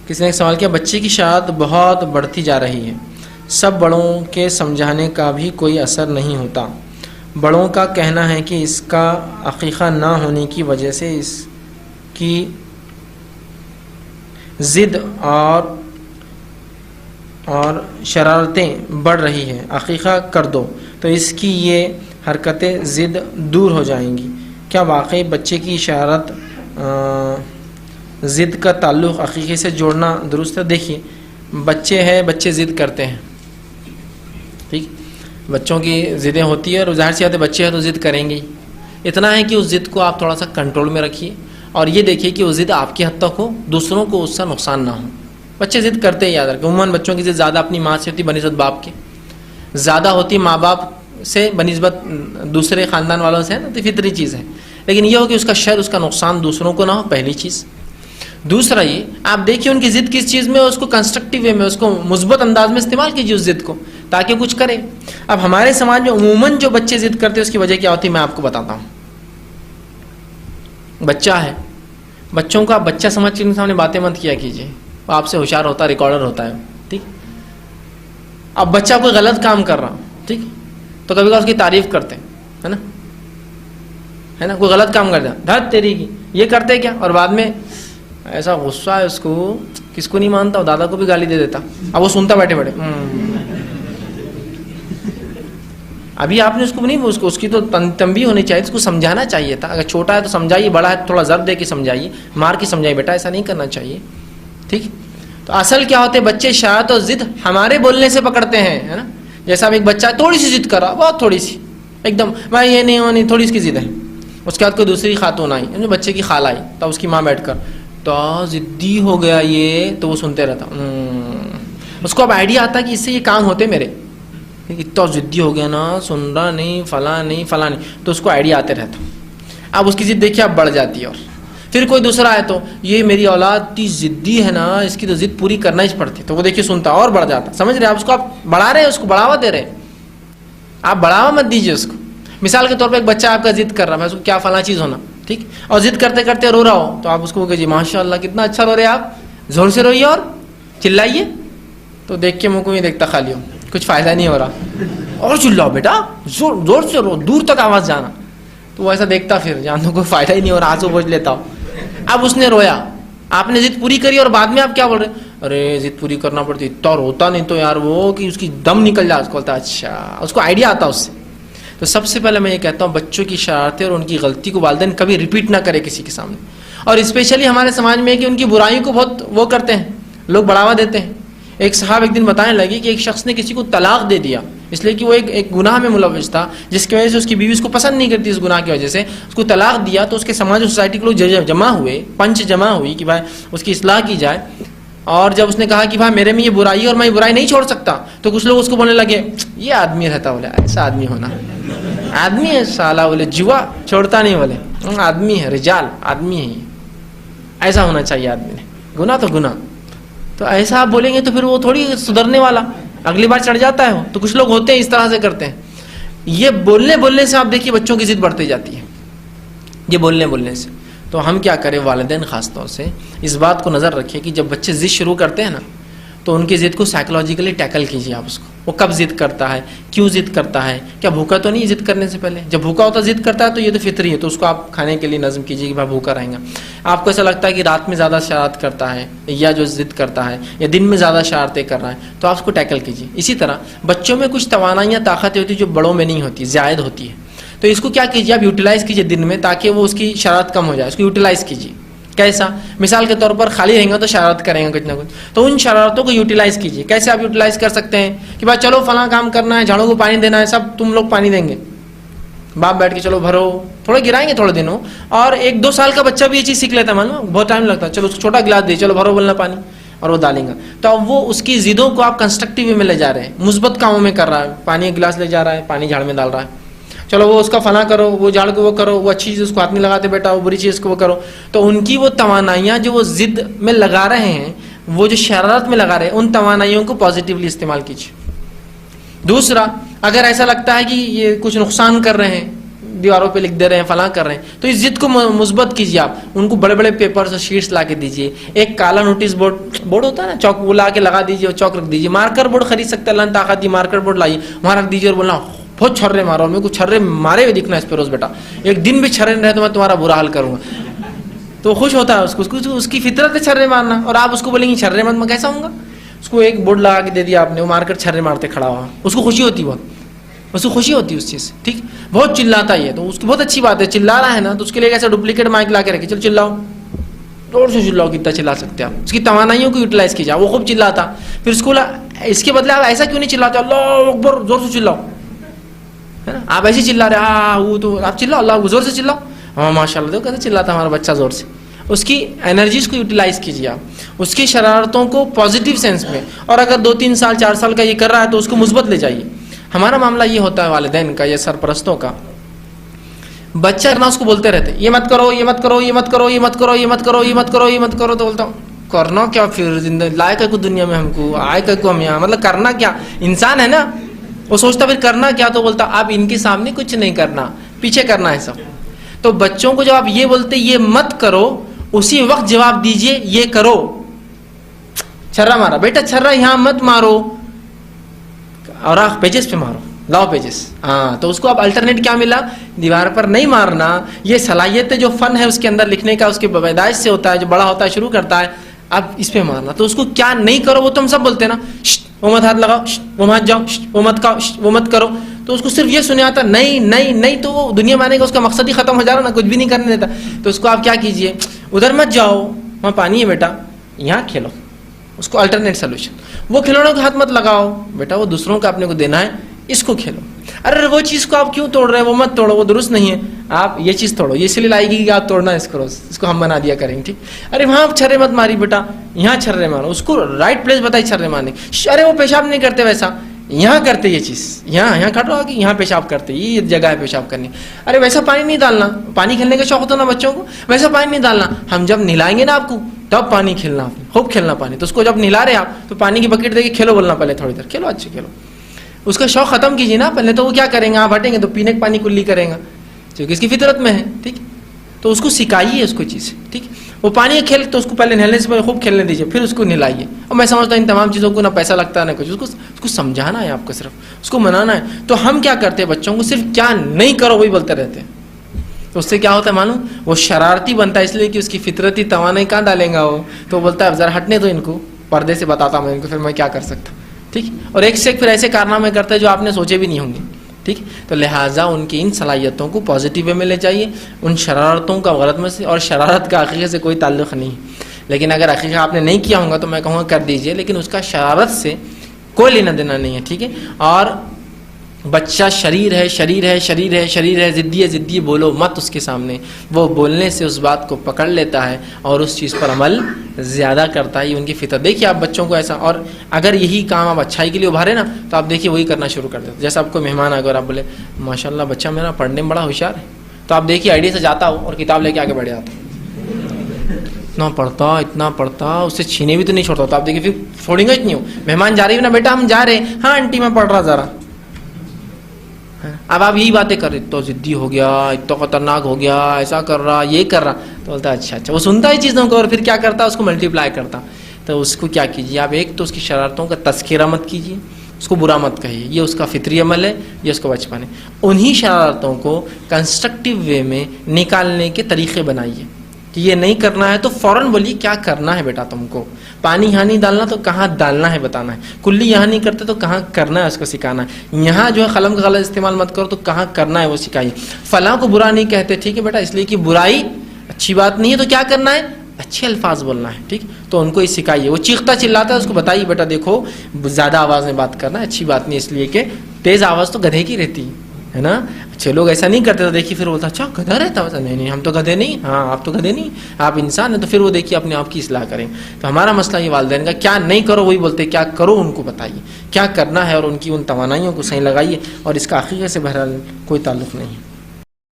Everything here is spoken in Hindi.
किसी ने एक सवाल किया, बच्चे की शरारत बहुत बढ़ती जा रही है, सब बड़ों के समझाने का भी कोई असर नहीं होता। बड़ों का कहना है कि इसका अकीक़ा ना होने की वजह से इसकी ज़िद और शरारतें बढ़ रही हैं, अकीक़ा कर दो तो इसकी ये हरकतें ज़िद दूर हो जाएंगी। क्या वाकई बच्चे की शरारत ज़िद का ताल्लुक़ अक़ीक़े से जोड़ना दुरुस्त है? देखिए, बच्चे हैं, बच्चे ज़िद करते हैं, ठीक, बच्चों की ज़िदें होती है और ज़ाहिर सी बात है बच्चे हैं तो ज़िद करेंगे ही। इतना है कि उस ज़िद को आप थोड़ा सा कंट्रोल में रखिए और ये देखिए कि वो ज़िद आपकी हद तक हो, दूसरों को उससे नुकसान ना हो। बच्चे ज़िद करते हैं, याद रखें, उम्मन बच्चों की ज़िद ज़्यादा अपनी माँ से होती बनिस्बत बाप के, ज़्यादा होती माँ बाप से बनिस्बत दूसरे ख़ानदान वालों से, है ना, तो फितरी चीज़ है। लेकिन यह हो कि उसका शर, उसका नुकसान दूसरों को ना हो, पहली चीज़। दूसरा ये, आप देखिए उनकी ज़िद किस चीज़ में, उसको कंस्ट्रक्टिव वे में, उसको मुस्बत अंदाज में इस्तेमाल कीजिए उस ज़िद को, ताकि कुछ करे। अब हमारे समाज में उमूमन जो बच्चे ज़िद करते हैं उसकी वजह क्या होती है, मैं आपको बताता हूँ। बच्चा है, बच्चों का बच्चा समझ के उनके सामने बातें मत किया कीजिए, आपसे होशियार होता है, रिकॉर्डर होता है, ठीक। अब बच्चा कोई गलत काम कर रहा, ठीक, तो कभी कभी उसकी तारीफ करते हैं, है ना, है ना, कोई गलत काम कर दिया, धत तेरी की, ये करते क्या, और बाद में ऐसा गुस्सा है उसको, किसको नहीं मानता, और दादा को भी गाली दे देता। अब वो सुनता बैठे बैठे, अभी आपने उसको नहीं, उसकी तो तंबी होनी चाहिए, उसको समझाना चाहिए था। अगर छोटा है तो समझाइए, बड़ा है तो थोड़ा ज़र्ब दे के समझाइए, मार के समझाइए, बेटा ऐसा नहीं करना चाहिए, ठीक। तो असल क्या होते हैं, बच्चे शरारत और ज़िद हमारे बोलने से पकड़ते हैं, है ना। जैसा अब एक बच्चा थोड़ी सी ज़िद कर रहा, बहुत थोड़ी सी, एकदम मैं ये नहीं, थोड़ी इसकी ज़िद है, उसके बाद कोई दूसरी खातून आई, बच्चे की खाला आई, तब उसकी माँ बैठ कर, तो ज़िद्दी हो गया ये, तो वो सुनते रहता, उसको अब आइडिया आता है कि इससे ये काम होते मेरे, इतना ज़िद्दी हो गया ना, सुन रहा नहीं, फला नहीं, तो उसको आइडिया आते रहता। अब उसकी ज़िद देखिए अब बढ़ जाती है, और फिर कोई दूसरा है तो ये मेरी औलाद इतनी ज़िद्दी है ना, इसकी तो ज़िद पूरी करना ही पड़ती, तो वो देखिए सुनता और बढ़ जाता। समझ रहे हैं आप, उसको आप बढ़ा रहे हैं, उसको बढ़ावा दे रहे हैं, आप बढ़ावा मत दीजिए उसको। मिसाल के तौर पर एक बच्चा आपका ज़िद कर रहा है, उसको क्या फला चीज़ होना, ठीक, और ज़िद करते करते रो रहा हो, तो आप उसको कहिए माशाअल्लाह कितना अच्छा रो रहे आप, ज़ोर से रोइए और चिल्लाइए, तो देख के मुँह को नहीं देखता, खाली हो, कुछ फ़ायदा नहीं हो रहा, और चिल्लाओ बेटा, जोर से रो, दूर तक आवाज़ जाना, तो वो ऐसा देखता, फिर जान दो कोई फ़ायदा ही नहीं हो रहा, आंसू पोंछ लेता हो। अब उसने रोया, आपने ज़िद पूरी करी, और बाद में आप क्या बोल रहे, अरे ज़िद पूरी करना पड़ती, इतना रोता नहीं तो यार वो कि उसकी दम निकल जाए, उसको बोलता अच्छा, उसको आइडिया आता उससे। तो सबसे पहले मैं ये कहता हूँ, बच्चों की शरारतें और उनकी गलती को वालिदैन कभी रिपीट ना करे किसी के सामने। और स्पेशली हमारे समाज में कि उनकी बुराइयों को बहुत वो करते हैं, लोग बढ़ावा देते हैं। एक साहब एक दिन बताने लगे कि एक शख्स ने किसी को तलाक दे दिया, इसलिए कि वो एक गुनाह में मुलव्वस था, जिसकी वजह से उसकी बीवी उसको पसंद नहीं करती, इस गुनाह की वजह से उसको तलाक दिया। तो उसके समाज सोसाइटी के लोग जमा हुए, पंच जमा हुई कि भाई उसकी इस्लाह की जाए। और जब उसने कहा कि भाई मेरे में ये बुराई है और मैं ये बुराई नहीं छोड़ सकता, तो कुछ लोग उसको बोलने लगे ये आदमी रहता, बोले ऐसा आदमी होना, आदमी है साला, बोले जुआ छोड़ता नहीं, बोले आदमी है, रिजाल आदमी है, ऐसा होना चाहिए आदमी ने, गुनाह तो गुनाह। तो ऐसा आप बोलेंगे तो फिर वो थोड़ी सुधरने वाला, अगली बार चढ़ जाता है वो। तो कुछ लोग होते हैं इस तरह से करते हैं। ये बोलने से आप देखिए बच्चों की जिद बढ़ती जाती है, ये बोलने से। तो हम क्या करें, वालिदैन ख़ास तौर से इस बात को नज़र रखिए कि जब बच्चे ज़िद शुरू करते हैं ना, तो उनकी ज़िद को साइकोलॉजिकली टैकल कीजिए आप उसको। वो कब ज़िद करता है, क्यों ज़िद करता है, क्या भूखा तो नहीं ज़िद करने से पहले? जब भूखा होता ज़िद करता है तो ये तो फितरी है, तो उसको आप खाने के लिए नज़म कीजिए कि भाई भूखा रहेगा। आपको ऐसा लगता है कि रात में ज़्यादा शरारत करता है या जो ज़िद करता है, या दिन में ज़्यादा शरारतें कर रहा है, तो आप उसको टैकल कीजिए। इसी तरह बच्चों में कुछ तवानाइयाँ, ताकतें होती है जो बड़ों में नहीं होती, ज़ायद होती है, तो इसको क्या कीजिए, आप यूटिलाइज़ कीजिए दिन में, ताकि वो उसकी शरारत कम हो जाए। उसको यूटिलाइज़ कीजिए। कैसा? मिसाल के तौर पर खाली रहेंगे तो शरारत करेंगे कुछ ना कुछ, तो उन शरारतों को यूटिलाइज़ कीजिए। कैसे आप यूटिलाइज़ कर सकते हैं कि भाई चलो फलां काम करना है, झाड़ों को पानी देना है, सब तुम लोग पानी देंगे, बाप बैठ के चलो भरो, थोड़ा गिराएंगे थोड़े दिनों, और 1-2 साल का बच्चा भी ये चीज़ सीख लेता है, मालूम बहुत टाइम लगता है, चलो उसको छोटा गिलास दे, चलो भरो बोलना पानी, और वो डालेंगे। तो अब वो उसकी ज़िदों को आप कंस्ट्रक्टिव वे में ले जा रहे हैं, मुस्बत कामों में कर रहा है, पानी एक गिलास ले जा रहा है, पानी झाड़ में डाल रहा है, चलो वो उसका फना करो, वो झाड़ को वो करो, वो अच्छी चीज़ उसको हाथ नहीं लगाते बेटा, वो बुरी चीज़ को वो करो। तो उनकी वो तवानाइयाँ जो वो ज़िद में लगा रहे हैं, वो जो शरारत में लगा रहे हैं, उन तवानाइयों को पॉजिटिवली इस्तेमाल कीजिए। दूसरा, अगर ऐसा लगता है कि ये कुछ नुकसान कर रहे हैं, दीवारों पे लिख दे रहे हैं, फलां कर रहे हैं, तो इस जिद को मुस्बत कीजिए। आप उनको बड़े बड़े पेपर्स और शीट्स ला के दीजिए, एक काला नोटिस बोर्ड बोर्ड होता है ना, चौक बुला के लगा दीजिए और चौक रख दीजिए। मार्कर बोर्ड खरीद सकते हैं, अल्लाह ने ताकत दी, मार्कर बोर्ड लाइए, वहाँ रख दीजिए और बोलना बहुत छर्रे मारो, मेरे को छर्रे मारे हुए दिखना इस पे रोज बेटा, एक दिन भी छर्रे नहीं रहे तो मैं तुम्हारा बुरा हाल करूँगा। तो खुश होता है उसको, उसकी फितरत है छर्रे मारना, और आप उसको बोलेंगे छर्रे मत, मैं कैसा हूँगा? उसको एक बोर्ड लगा के दे दिया आपने, वो मार्कर छर्रे मारते खड़ा हुआ, उसको खुशी होती बहुत, उसको खुशी होती है उस चीज़ से, ठीक। बहुत चिल्लाता ही है, तो उसकी बहुत अच्छी बात है, चिल्ला रहा है ना, तो उसके लिए ऐसा डुप्लीकेट माइक ला के रखिए, चलो चिल्लाओ, जोर से चिल्लाओ, कितना चिल्ला सकते हैं आप, उसकी तवानाइयों को यूटिलाइज कीजिए। वो खूब चिल्लाता, फिर उसको इसके बदले आप ऐसा क्यों नहीं चिल्लाते, अल्लाह अकबर, जोर से चिल्लाओ, है ना। आप ऐसे चिल्ला रहे, हाँ वो तो आप चिल्लाओ, अल्लाह जोर से चिल्लाओ, हाँ माशाल्लाह देखो कैसे चिल्लाता हमारा बच्चा जोर से। उसकी एनर्जीज को यूटिलाइज कीजिए आप, उसकी शरारतों को पॉजिटिव सेंस में, और अगर 2-3 साल 4 साल का ये कर रहा है तो उसको मुस्बत ले जाइए। हमारा मामला ये होता है वालिदैन का या सरपरस्तों का, बच्चा ना उसको बोलते रहते ये मत करो, ये मत करो, ये मत करो, ये मत करो, ये मत करो, ये मत करो, ये मत करो, तो बोलता हूँ करना क्या फिर, जिंदगी लायक है को दुनिया में, हमको आए को हम यहाँ, मतलब करना क्या, इंसान है ना, वो सोचता फिर करना क्या, तो बोलता आप इनके सामने कुछ नहीं करना, पीछे करना है सब। तो बच्चों को जब आप ये बोलते ये मत करो, उसी वक्त जवाब दीजिए ये करो। छर्रा मारा बेटा, छर्रा यहाँ मत मारो और आप पेजेस पे मारो, लाओ पेजेस, हाँ। तो उसको अब अल्टरनेट क्या मिला, दीवार पर नहीं मारना, ये सलाहियत जो फन है उसके अंदर लिखने का, उसके पैदाइश से होता है, जो बड़ा होता है शुरू करता है, अब इस पे मारना। तो उसको क्या नहीं करो वो तो हम सब बोलते हैं ना, वो मत हाथ लगाओ, वो मत जाओ, वो मत खाओ, वो मत करो, तो उसको सिर्फ ये सुने आता नहीं नहीं नहीं, तो वो दुनिया में आने का उसका मकसद ही खत्म हो जा रहा ना, कुछ भी नहीं करने देता। तो उसको आप क्या कीजिए, उधर मत जाओ, वहाँ पानी है बेटा, यहाँ खेलो, उसको अल्टरनेट सोल्यूशन। वो खिलौनों के हाथ मत लगाओ बेटा, वो दूसरों का अपने को देना है, इसको खेलो। अरे वो चीज़ को आप क्यों तोड़ रहे हैं, वो मत तोड़ो, वो दुरुस्त नहीं है, आप ये चीज़ तोड़ो, ये इसलिए लाएगी कि आप तोड़ना इसको रोज, इसको हम बना दिया करेंगे, ठीक। अरे वहाँ छर्रे मत मारी बेटा, यहाँ छर्रे मारो, उसको राइट प्लेस बताई छर्रे मारने। अरे वो पेशाब नहीं करते वैसा, यहाँ करते ये चीज़, यहाँ काटो कि यहाँ पेशाब करते, ये जगह है पेशाब करनी। अरे वैसा पानी नहीं डालना, पानी खेलने का शौक होता ना बच्चों को, वैसा पानी नहीं डालना, हम जब नहलाएंगे ना आपको तब पानी खेलना, खूब खेलना पानी। तो उसको जब नहला रहे आप तो पानी की बकेट देके खेलो, बोलना पहले थोड़ी देर खेलो, अच्छे खेलो, उसका शौक खत्म कीजिए ना पहले। तो वो क्या करेंगे, आप हटेंगे तो पीने का पानी कुल्ली करेगा, क्योंकि इसकी फितरत में है, ठीक। तो उसको सिखाइए उसको चीज़, ठीक। वो पानी खेल तो उसको पहले नहलने से पहले खूब खेलने दीजिए, फिर उसको नहलाइए। और मैं समझता हूँ इन तमाम चीज़ों को ना पैसा लगता है ना कुछ, उसको समझाना है आपको, सिर्फ उसको मनाना है। तो हम क्या करते हैं, बच्चों को सिर्फ क्या नहीं करो वही बोलते रहते हैं। तो उससे क्या होता है मालूम, वो शरारती बनता है, इसलिए कि उसकी फितरती तवानाई कहाँ डालेगा वो, तो बोलता है ज़रा हटने दो इनको, पर्दे से बताता मैं इनको, फिर मैं क्या कर सकता, ठीक। और एक से एक फिर ऐसे कारनामे करते हैं जो आपने सोचे भी नहीं होंगे, ठीक। तो लिहाजा उनकी इन सलाहियतों को पॉजिटिव वे में ले जाइए, उन शरारतों का गलत में से, और शरारत का अक़ीक़े से कोई ताल्लुक़ नहीं। लेकिन अगर अक़ीक़ा आपने नहीं किया होगा तो मैं कहूँगा कर दीजिए, लेकिन उसका शरारत से कोई लेना देना नहीं है, ठीक है। और बच्चा शरीर है, शरीर है, शरीर है, शरीर है, ज़िद्दी है, ज़िद्दी बोलो मत उसके सामने, वो बोलने से उस बात को पकड़ लेता है और उस चीज़ पर अमल ज़्यादा करता है। ये उनकी फितर। देखिए आप बच्चों को ऐसा, और अगर यही काम आप अच्छाई के लिए उभारे ना, तो आप देखिए वही करना शुरू कर देते। जैसे आपको मेहमान आ गए और आप बोले माशाल्लाह बच्चा मेरा पढ़ने में बड़ा होशियार है, तो आप देखिए आइडिया से जाता हो और किताब लेके आगे बढ़ जाता, इतना पढ़ता उससे छीने भी तो नहीं छोड़ता। तो आप देखिए फिर छोड़ेंगे इतनी हो, मेहमान जा रही है ना बेटा हम जा रहे हैं, हाँ आंटी मैं पढ़ रहा ज़रा। अब आप यही बातें कर रहे, तो ज़िद्दी हो गया, इतना खतरनाक हो गया, ऐसा कर रहा, ये कर रहा, तो बोलता है अच्छा, वो सुनता है चीज़ों को और फिर क्या करता है, उसको मल्टीप्लाई करता। तो उसको क्या कीजिए आप, एक तो उसकी शरारतों का तस्करा मत कीजिए, उसको बुरा मत कहिए, ये उसका फितरी अमल है, ये उसका बचपन है। उन्हीं शरारतों को कंस्ट्रक्टिव वे में निकालने के तरीक़े बनाइए कि ये नहीं करना है तो फ़ौरन बोलिए क्या करना है बेटा तुमको, पानी यहाँ नहीं डालना तो कहाँ डालना है बताना है, कुल्ली यहाँ नहीं करते तो कहाँ करना है उसको सिखाना है, यहाँ जो है कलम का गलत इस्तेमाल मत करो तो कहाँ करना है वो सिखाइए। फलां को बुरा नहीं कहते, ठीक है बेटा, इसलिए कि बुराई अच्छी बात नहीं है, तो क्या करना है, अच्छे अल्फाज बोलना है, ठीक। तो उनको ये सिखाइए। वो चीखता चिल्लाता है उसको बताइए बेटा देखो ज़्यादा आवाज़ में बात करना अच्छी बात नहीं, इसलिए कि तेज़ आवाज़ तो गधे की रहती है ना। अच्छे लोग ऐसा नहीं करते, तो देखिए फिर बोलता अच्छा गधा रहता है, नहीं हम तो गधे नहीं, हाँ आप तो गधे नहीं, आप इंसान हैं। तो फिर वो देखिए अपने आप की इस्लाह करें। तो हमारा मसला ये वालिदैन का, क्या नहीं करो वही बोलते, क्या करो उनको बताइए क्या करना है, और उनकी उन तवानाइयों को सही लगाइए, और इसका हकीकत से बहरहाल कोई ताल्लुक़ नहीं है।